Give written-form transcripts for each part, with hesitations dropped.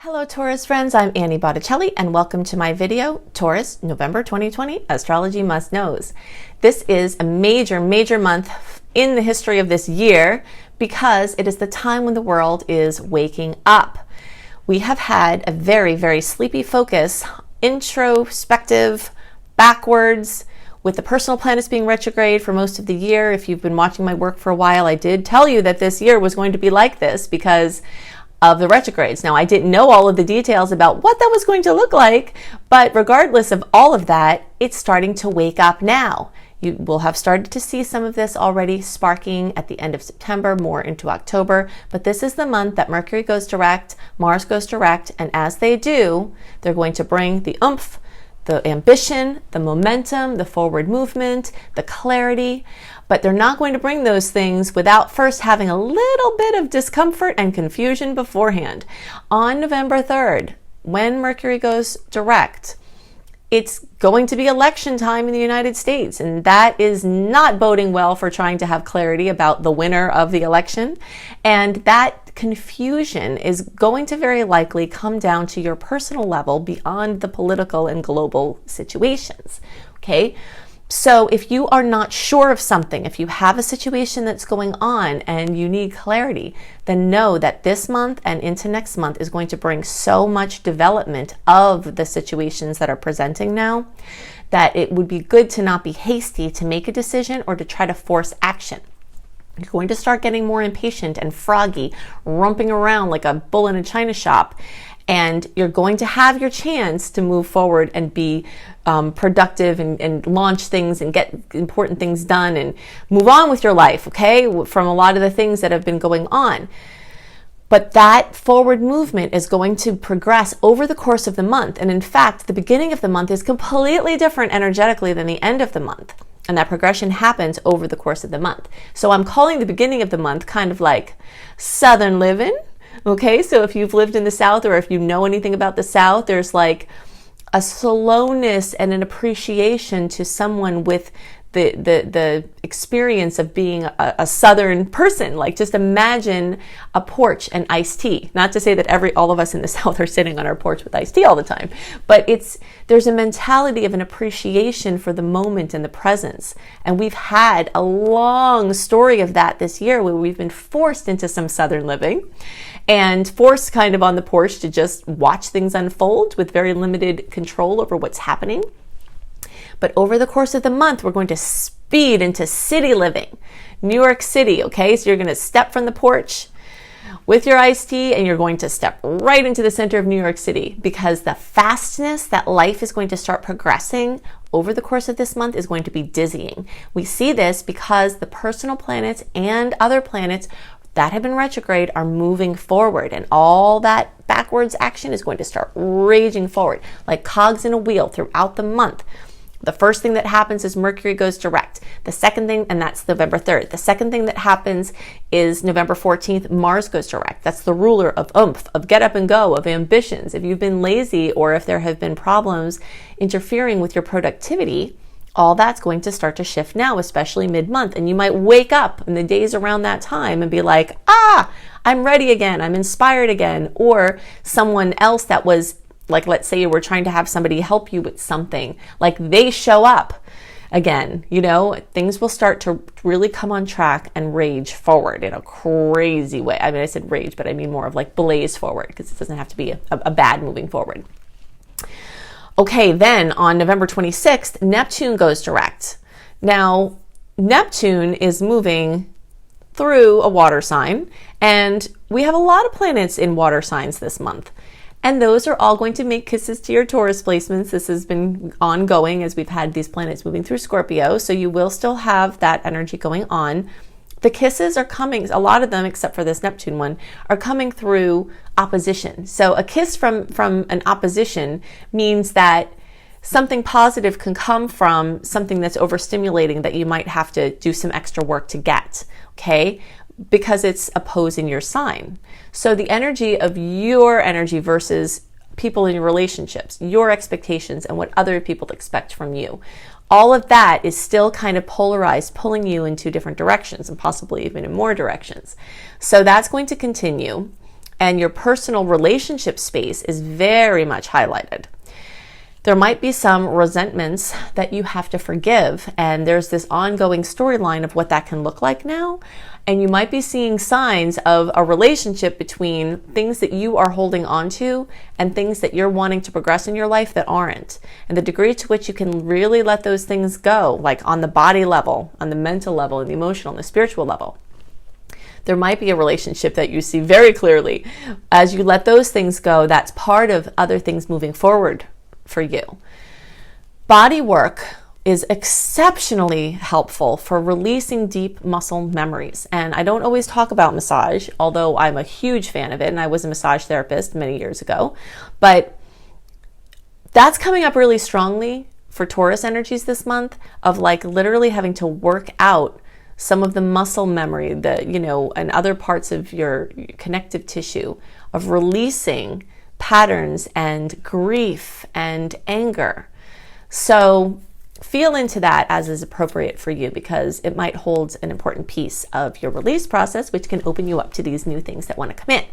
Hello Taurus friends, I'm Annie Botticelli and welcome to my video, Taurus, November 2020, Astrology Must Knows. This is a major month in the history of this year because it is the time when the world is waking up. We have had a very sleepy focus, introspective, backwards, with the personal planets being retrograde for most of the year. If you've been watching my work for a while, I did tell you that this year was going to be like this because of the retrogrades. Now, I didn't know all of the details about what that was going to look like, but regardless of all of that, it's starting to wake up now. You will have started to see some of this already sparking at the end of September, more into October, but this is the month that Mercury goes direct, Mars goes direct, and as they do, they're going to bring the oomph, the ambition, the momentum, the forward movement, the clarity, but they're not going to bring those things without first having a little bit of discomfort and confusion beforehand. On November 3rd, when Mercury goes direct, it's going to be election time in the United States, and that is not boding well for trying to have clarity about the winner of the election. And that confusion is going to very likely come down to your personal level beyond the political and global situations. Okay? So if you are not sure of something, if you have a situation that's going on and you need clarity, then know that this month and into next month is going to bring so much development of the situations that are presenting now that it would be good to not be hasty to make a decision or to try to force action. You're going to start getting more impatient and froggy, romping around like a bull in a china shop. And you're going to have your chance to move forward and be productive and launch things and get important things done and move on with your life, okay, from a lot of the things that have been going on. But that forward movement is going to progress over the course of the month. And in fact, the beginning of the month is completely different energetically than the end of the month. And that progression happens over the course of the month. So I'm calling the beginning of the month kind of like Southern living. Okay, so if you've lived in the South or if you know anything about the South, there's like a slowness and an appreciation to someone with the experience of being a Southern person. Like just imagine a porch and iced tea. Not to say that all of us in the South are sitting on our porch with iced tea all the time, but there's a mentality of an appreciation for the moment and the presence. And we've had a long story of that this year where we've been forced into some Southern living and forced kind of on the porch to just watch things unfold with very limited control over what's happening. But over the course of the month, we're going to speed into city living. New York City, okay? So you're going to step from the porch with your iced tea and you're going to step right into the center of New York City because the fastness that life is going to start progressing over the course of this month is going to be dizzying. We see this because the personal planets and other planets that have been retrograde are moving forward, and all that backwards action is going to start raging forward like cogs in a wheel throughout the month. The first thing that happens is Mercury goes direct. The second thing, and that's November 3rd. The second thing that happens is November 14th, Mars goes direct. That's the ruler of oomph, of get up and go, of ambitions. If you've been lazy or if there have been problems interfering with your productivity, all that's going to start to shift now, especially mid-month. And you might wake up in the days around that time and be like, I'm ready again. I'm inspired again. Or someone else that was like, let's say you were trying to have somebody help you with something, like they show up again, things will start to really come on track and rage forward in a crazy way. I mean, I said rage, but I mean more of like blaze forward because it doesn't have to be a bad moving forward. Okay, then on November 26th, Neptune goes direct. Now, Neptune is moving through a water sign, and we have a lot of planets in water signs this month. And those are all going to make kisses to your Taurus placements. This has been ongoing as we've had these planets moving through Scorpio, so you will still have that energy going on. The kisses are coming, a lot of them, except for this Neptune one, are coming through opposition. So a kiss from an opposition means that something positive can come from something that's overstimulating that you might have to do some extra work to get, okay? Because it's opposing your sign. So the energy of your energy versus people in your relationships, your expectations, and what other people expect from you. All of that is still kind of polarized, pulling you in two different directions and possibly even in more directions. So that's going to continue. and your personal relationship space is very much highlighted. There might be some resentments that you have to forgive, and there's this ongoing storyline of what that can look like now. And you might be seeing signs of a relationship between things that you are holding on to and things that you're wanting to progress in your life that aren't. And the degree to which you can really let those things go, like on the body level, on the mental level, and the emotional and the spiritual level. There might be a relationship that you see very clearly. As you let those things go, that's part of other things moving forward for you. Body work is exceptionally helpful for releasing deep muscle memories. And I don't always talk about massage, although I'm a huge fan of it, and I was a massage therapist many years ago. But that's coming up really strongly for Taurus energies this month, of like literally having to work out some of the muscle memory, and other parts of your connective tissue, of releasing patterns and grief and anger. So feel into that as is appropriate for you, because it might hold an important piece of your release process, which can open you up to these new things that want to come in.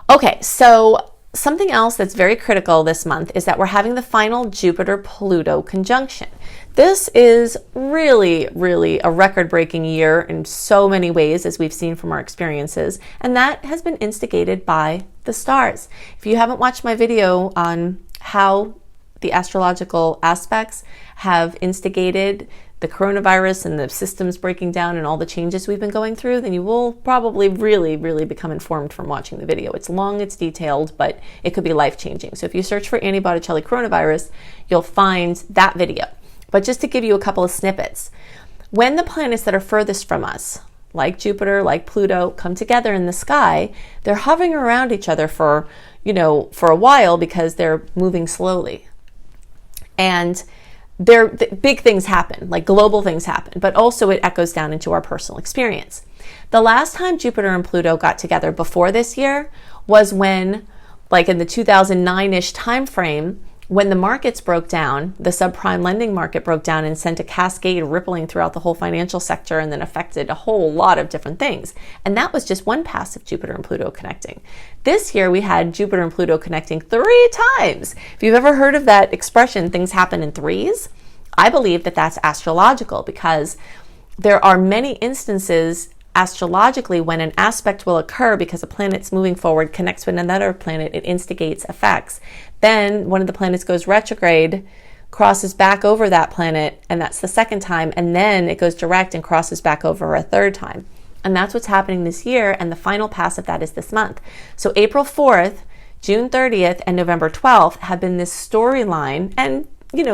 Okay, so something else that's very critical this month is that we're having the final Jupiter-Pluto conjunction. This is really, really a record-breaking year in so many ways, as we've seen from our experiences, and that has been instigated by the stars. If you haven't watched my video on how the astrological aspects have instigated the coronavirus and the systems breaking down and all the changes we've been going through, then you will probably really, really become informed from watching the video. It's long, it's detailed, but it could be life-changing. So if you search for Annie Botticelli coronavirus, you'll find that video. But just to give you a couple of snippets, when the planets that are furthest from us, like Jupiter, like Pluto, come together in the sky, they're hovering around each other for a while because they're moving slowly. And big things happen, like global things happen, but also it echoes down into our personal experience. The last time Jupiter and Pluto got together before this year was when, like in the 2009-ish time frame, when the markets broke down, the subprime lending market broke down and sent a cascade rippling throughout the whole financial sector and then affected a whole lot of different things. And that was just one pass of Jupiter and Pluto connecting. This year we had Jupiter and Pluto connecting 3 times. If you've ever heard of that expression, things happen in threes, I believe that that's astrological, because there are many instances astrologically when an aspect will occur because a planet's moving forward, connects with another planet, it instigates effects. Then one of the planets goes retrograde, crosses back over that planet, and that's the second time, and then it goes direct and crosses back over a third time. And that's what's happening this year, and the final pass of that is this month. So April 4th, June 30th, and November 12th have been this storyline, and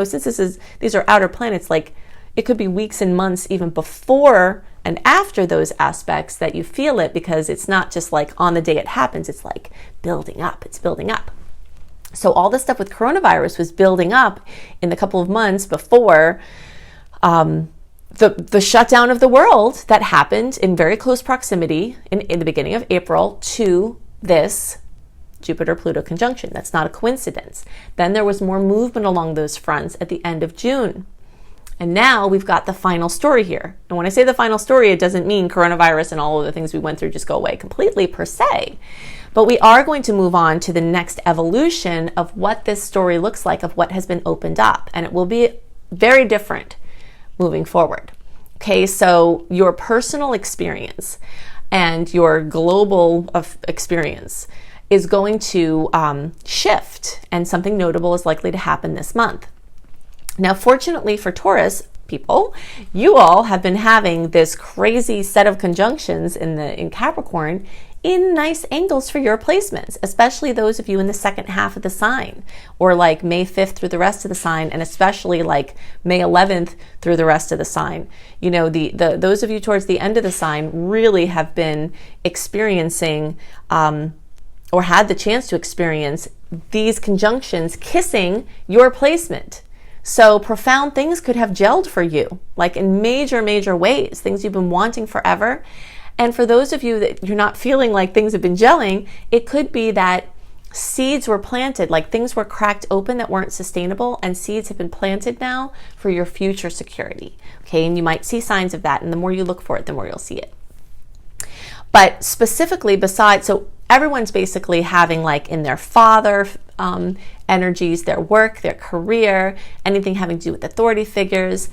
since these are outer planets, like it could be weeks and months even before and after those aspects that you feel it, because it's not just like on the day it happens, it's like building up, it's building up. So all this stuff with coronavirus was building up in the couple of months before the shutdown of the world that happened in very close proximity in the beginning of April to this Jupiter-Pluto conjunction. That's not a coincidence. Then there was more movement along those fronts at the end of June. And now we've got the final story here. And when I say the final story, it doesn't mean coronavirus and all of the things we went through just go away completely per se. But we are going to move on to the next evolution of what this story looks like, of what has been opened up. And it will be very different moving forward. Okay, so your personal experience and your global experience is going to shift, and something notable is likely to happen this month. Now, fortunately for Taurus people, you all have been having this crazy set of conjunctions in Capricorn in nice angles for your placements, especially those of you in the second half of the sign, or like May 5th through the rest of the sign, and especially like May 11th through the rest of the sign. Those of you towards the end of the sign really have been experiencing or had the chance to experience these conjunctions kissing your placement. So profound things could have gelled for you, like in major, major ways, things you've been wanting forever. And for those of you that you're not feeling like things have been gelling, it could be that seeds were planted, like things were cracked open that weren't sustainable, and seeds have been planted now for your future security. Okay, and you might see signs of that, and the more you look for it, the more you'll see it. But specifically besides, so everyone's basically having like in their father energies, their work, their career, anything having to do with authority figures.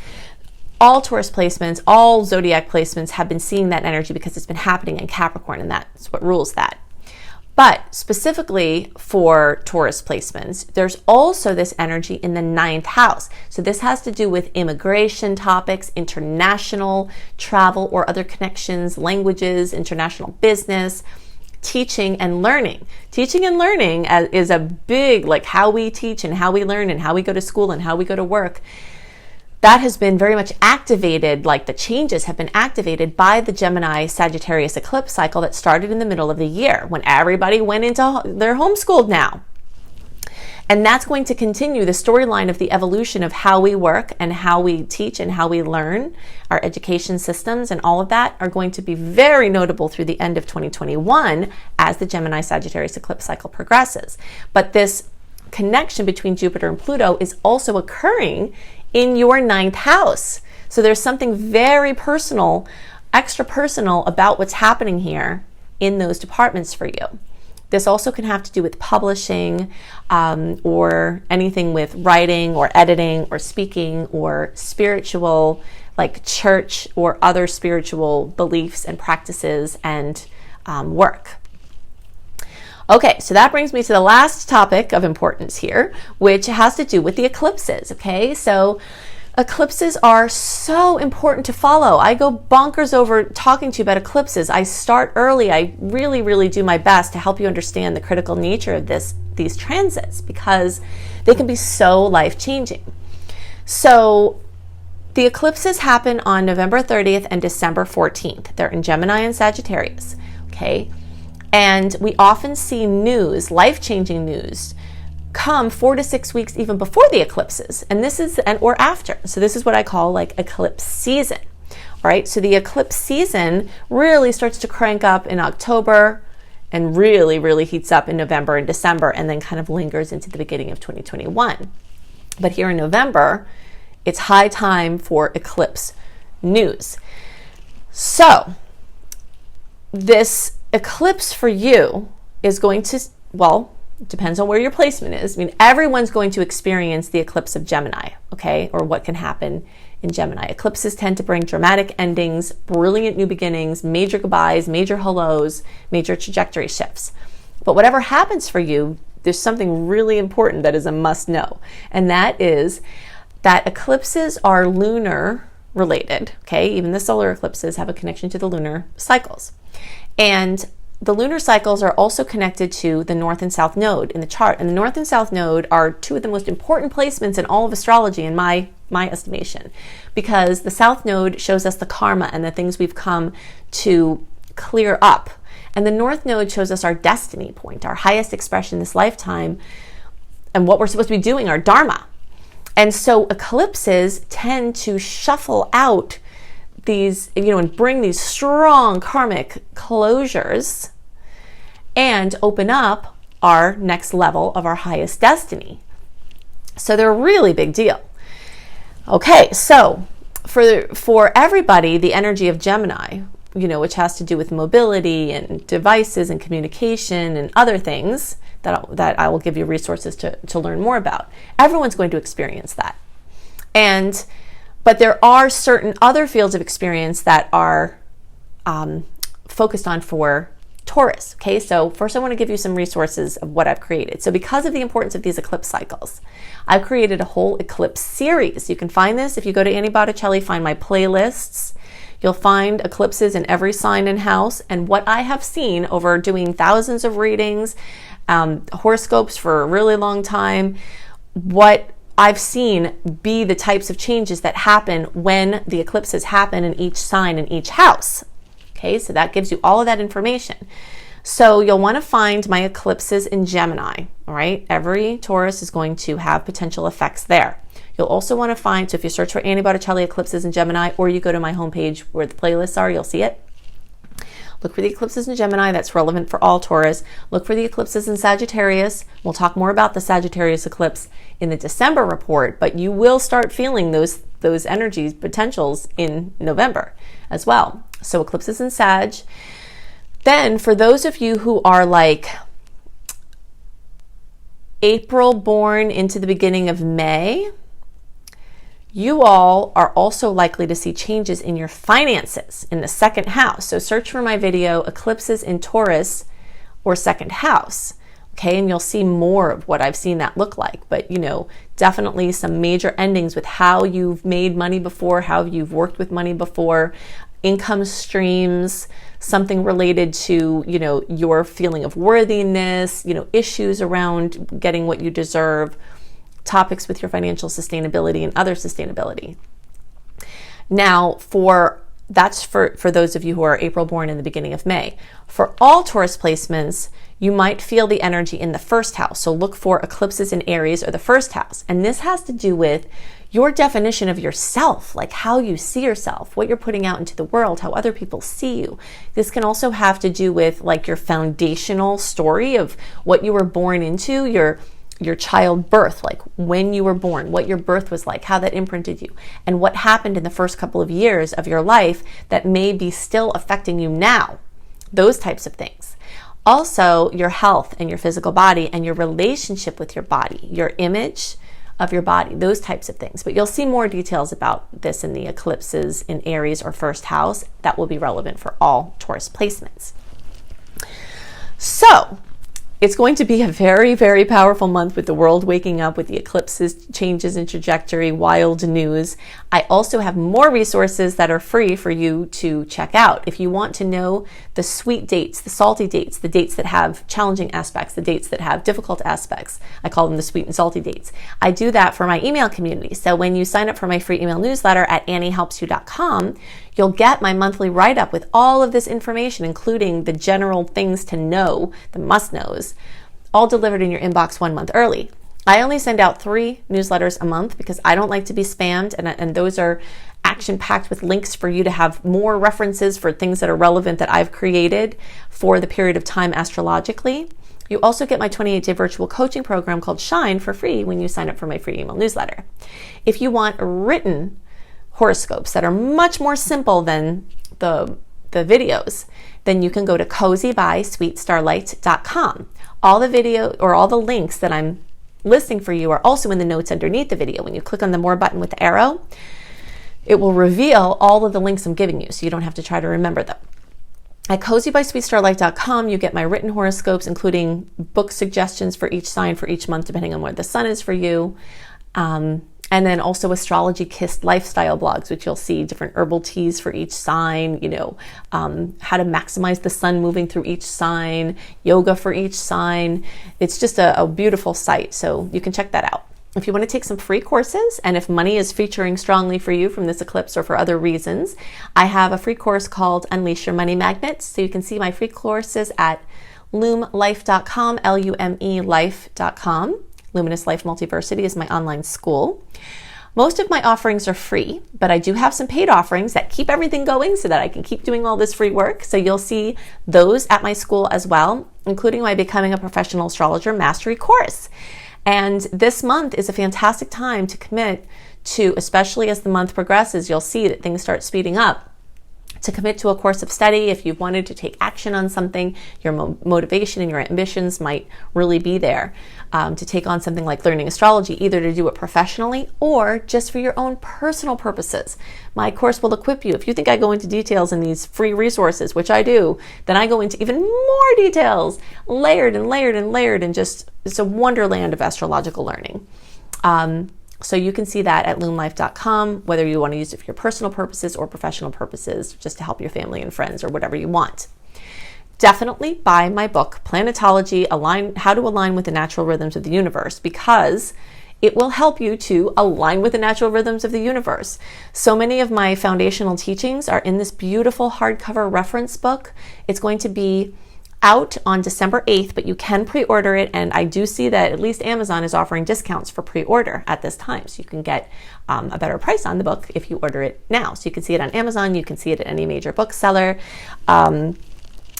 All Taurus placements, all zodiac placements have been seeing that energy because it's been happening in Capricorn, and that's what rules that. But specifically for Taurus placements, there's also this energy in the 9th house. So this has to do with immigration topics, international travel or other connections, languages, international business, teaching and learning. Teaching and learning is a big, like how we teach and how we learn and how we go to school and how we go to work. That has been very much activated, like the changes have been activated by the Gemini Sagittarius eclipse cycle that started in the middle of the year when everybody went into, they're homeschooled now. And that's going to continue the storyline of the evolution of how we work and how we teach and how we learn. Our education systems and all of that are going to be very notable through the end of 2021 as the Gemini Sagittarius eclipse cycle progresses. But this connection between Jupiter and Pluto is also occurring in your 9th house. So there's something very personal, extra personal about what's happening here in those departments for you. This also can have to do with publishing or anything with writing or editing or speaking or spiritual, like church or other spiritual beliefs and practices and work. Okay, so that brings me to the last topic of importance here, which has to do with the eclipses, okay? So eclipses are so important to follow. I go bonkers over talking to you about eclipses. I start early. I really, really do my best to help you understand the critical nature of these transits because they can be so life-changing. So the eclipses happen on November 30th and December 14th. They're in Gemini and Sagittarius, okay? And we often see news, life-changing news, come 4 to 6 weeks even before the eclipses, and this is or after. So this is what I call like eclipse season. All right, so the eclipse season really starts to crank up in October and really, really heats up in November and December, and then kind of lingers into the beginning of 2021. But here in November, it's high time for eclipse news. So this eclipse for you is going to, well, depends on where your placement is. I mean, everyone's going to experience the eclipse of Gemini, okay, or what can happen in Gemini. Eclipses tend to bring dramatic endings, brilliant new beginnings, major goodbyes, major hellos, major trajectory shifts. But whatever happens for you, there's something really important that is a must know, and that is that eclipses are lunar related, okay? Even the solar eclipses have a connection to the lunar cycles. And the lunar cycles are also connected to the North and South Node in the chart. And the North and South Node are two of the most important placements in all of astrology in my estimation, because the South Node shows us the karma and the things we've come to clear up. And the North Node shows us our destiny point, our highest expression this lifetime, and what we're supposed to be doing, our dharma. And so eclipses tend to shuffle out these, and bring these strong karmic closures and open up our next level of our highest destiny. So they're a really big deal. Okay, so for everybody, the energy of Gemini, which has to do with mobility and devices and communication and other things that I will give you resources to learn more about. Everyone's going to experience that. But there are certain other fields of experience that are focused on for Taurus. Okay, so first I want to give you some resources of what I've created. So because of the importance of these eclipse cycles, I've created a whole eclipse series. You can find this if you go to Annie Botticelli, find my playlists. You'll find eclipses in every sign and house. And what I have seen over doing thousands of readings, horoscopes for a really long time, what I've seen be the types of changes that happen when the eclipses happen in each sign in each house. Okay, so that gives you all of that information. So you'll want to find my eclipses in Gemini, all right? Every Taurus is going to have potential effects there. You'll also want to find, so if you search for Annie Botticelli eclipses in Gemini, or you go to my homepage where the playlists are, you'll see it. Look for the eclipses in Gemini. That's relevant for all Taurus. Look for the eclipses in Sagittarius. We'll talk more about the Sagittarius eclipse in the December report, but you will start feeling those energies, potentials in November as well. So eclipses in Sag. Then for those of you who are like April born into the beginning of May, you all are also likely to see changes in your finances in the second house. So search for my video, Eclipses in Taurus or second house. Okay, and you'll see more of what I've seen that look like. But, you know, definitely some major endings with how you've made money before, how you've worked with money before, income streams, something related to, you know, your feeling of worthiness, you know, issues around getting what you deserve, topics with your financial sustainability and other sustainability. Now, that's for those of you who are April born in the beginning of May. For all Taurus placements, you might feel the energy in the first house. So look for eclipses in Aries or the first house. And this has to do with your definition of yourself, like how you see yourself, what you're putting out into the world, how other people see you. This can also have to do with like your foundational story of what you were born into, your child birth, like when you were born, what your birth was like, how that imprinted you, and what happened in the first couple of years of your life that may be still affecting you now. Those types of things. Also, your health and your physical body and your relationship with your body, your image of your body, those types of things. But you'll see more details about this in the eclipses in Aries or first house that will be relevant for all Taurus placements. So, it's going to be a very, very powerful month with the world waking up, with the eclipses, changes in trajectory, wild news. I also have more resources that are free for you to check out. If you want to know the sweet dates, the salty dates, the dates that have challenging aspects, the dates that have difficult aspects, I call them the sweet and salty dates. I do that for my email community. So when you sign up for my free email newsletter at anniehelpsyou.com, you'll get my monthly write-up with all of this information, including the general things to know, the must-knows, all delivered in your inbox 1 month early. I only send out 3 newsletters a month because I don't like to be spammed, and those are action-packed with links for you to have more references for things that are relevant that I've created for the period of time astrologically. You also get my 28-day virtual coaching program called Shine for free when you sign up for my free email newsletter. If you want written horoscopes that are much more simple than the videos, then you can go to cozybysweetstarlight.com. All the video or all the links that I'm listing for you are also in the notes underneath the video. When you click on the more button with the arrow, it will reveal all of the links I'm giving you, so you don't have to try to remember them. At cozybysweetstarlight.com, you get my written horoscopes, including book suggestions for each sign for each month, depending on where the sun is for you. And then also astrology kissed lifestyle blogs, which you'll see different herbal teas for each sign, you know, how to maximize the sun moving through each sign, yoga for each sign. It's just a beautiful site, so you can check that out. If you want to take some free courses, and if money is featuring strongly for you from this eclipse or for other reasons, I have a free course called Unleash Your Money Magnets. So you can see my free courses at lumelife.com, L-U-M-E life.com. Luminous Life Multiversity is my online school. Most of my offerings are free, but I do have some paid offerings that keep everything going so that I can keep doing all this free work. So you'll see those at my school as well, including my Becoming a Professional Astrologer Mastery course. And this month is a fantastic time to commit to, especially as the month progresses, you'll see that things start speeding up, to commit to a course of study. If you've wanted to take action on something, your motivation and your ambitions might really be there to take on something like learning astrology, either to do it professionally or just for your own personal purposes. My course will equip you. If you think I go into details in these free resources, which I do, then I go into even more details, layered and layered and layered, and just it's a wonderland of astrological learning. So you can see that at lumelife.com, whether you want to use it for your personal purposes or professional purposes, just to help your family and friends or whatever you want. Definitely buy my book, Planetology, How to Align with the Natural Rhythms of the Universe, because it will help you to align with the natural rhythms of the universe. So many of my foundational teachings are in this beautiful hardcover reference book. It's going to be out on December 8th, but you can pre-order it, and I do see that at least Amazon is offering discounts for pre-order at this time, so you can get a better price on the book if you order it now. So you can see it on Amazon, you can see it at any major bookseller.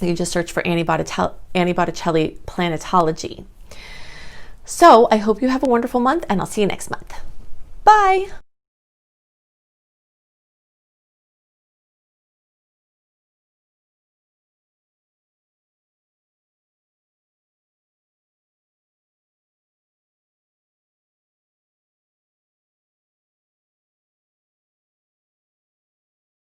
You just search for Annie Botticelli Planetology. So I hope you have a wonderful month, and I'll see you next month. Bye!